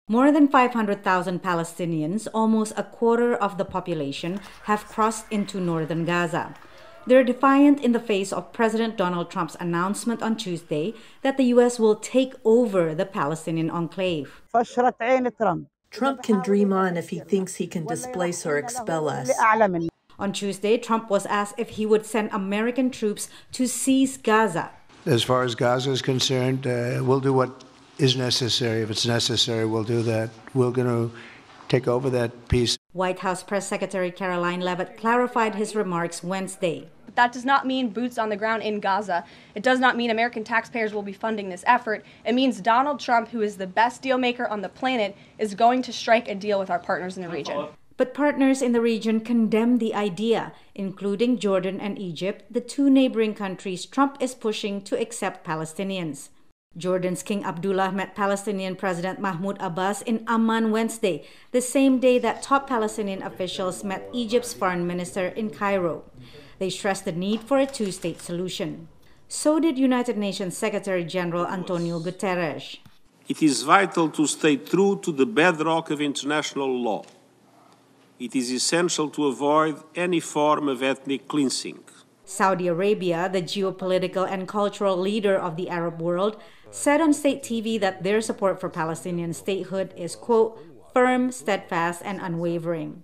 More than 500,000 Palestinians, almost a quarter of the population, have crossed into northern Gaza. They're defiant in the face of President Donald Trump's announcement on Tuesday that the U.S. will take over the Palestinian enclave. Trump can dream on if he thinks he can displace or expel us. On Tuesday, Trump was asked if he would send American troops to seize Gaza. As far as Gaza is concerned, we'll do what is necessary. If it's necessary, we'll do that. We're going to take over that piece. White House Press Secretary Caroline Leavitt clarified his remarks Wednesday. That does not mean boots on the ground in Gaza. It does not mean American taxpayers will be funding this effort. It means Donald Trump, who is the best deal maker on the planet, is going to strike a deal with our partners in the region. But partners in the region condemn the idea, including Jordan and Egypt, the two neighboring countries Trump is pushing to accept Palestinians. Jordan's King Abdullah met Palestinian President Mahmoud Abbas in Amman Wednesday, the same day that top Palestinian officials met Egypt's foreign minister in Cairo. They stressed the need for a two-state solution. So did United Nations Secretary General Antonio Guterres. It is vital to stay true to the bedrock of international law. It is essential to avoid any form of ethnic cleansing. Saudi Arabia, the geopolitical and cultural leader of the Arab world, said on state TV that their support for Palestinian statehood is, quote, firm, steadfast, and unwavering.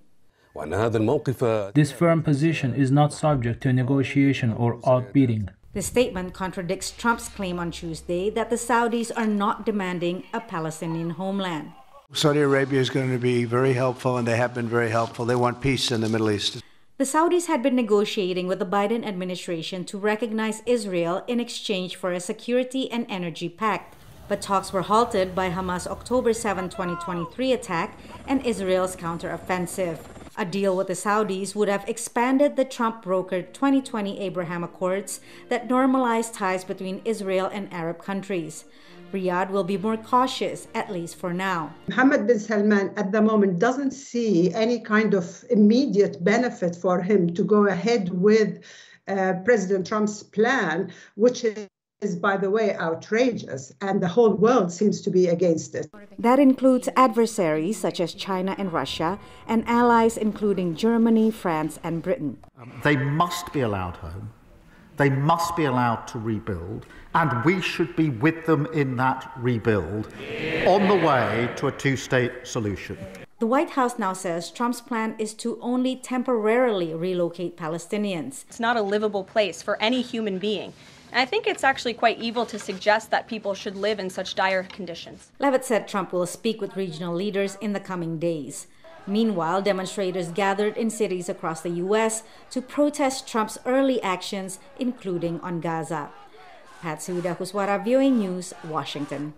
This firm position is not subject to negotiation or outbidding. The statement contradicts Trump's claim on Tuesday that the Saudis are not demanding a Palestinian homeland. Saudi Arabia is going to be very helpful, and they have been very helpful. They want peace in the Middle East. The Saudis had been negotiating with the Biden administration to recognize Israel in exchange for a security and energy pact. But talks were halted by Hamas' October 7, 2023 attack and Israel's counteroffensive. A deal with the Saudis would have expanded the Trump-brokered 2020 Abraham Accords that normalized ties between Israel and Arab countries. Riyadh will be more cautious, at least for now. Mohammed bin Salman at the moment doesn't see any kind of immediate benefit for him to go ahead with President Trump's plan, which is, by the way, outrageous, and the whole world seems to be against it. That includes adversaries such as China and Russia, and allies including Germany, France, and Britain. They must be allowed home. They must be allowed to rebuild, and we should be with them in that rebuild on the way to a two-state solution. The White House now says Trump's plan is to only temporarily relocate Palestinians. It's not a livable place for any human being. And I think it's actually quite evil to suggest that people should live in such dire conditions. Leavitt said Trump will speak with regional leaders in the coming days. Meanwhile, demonstrators gathered in cities across the U.S. to protest Trump's early actions, including on Gaza. Patsy Kuswara, VOA News, Washington.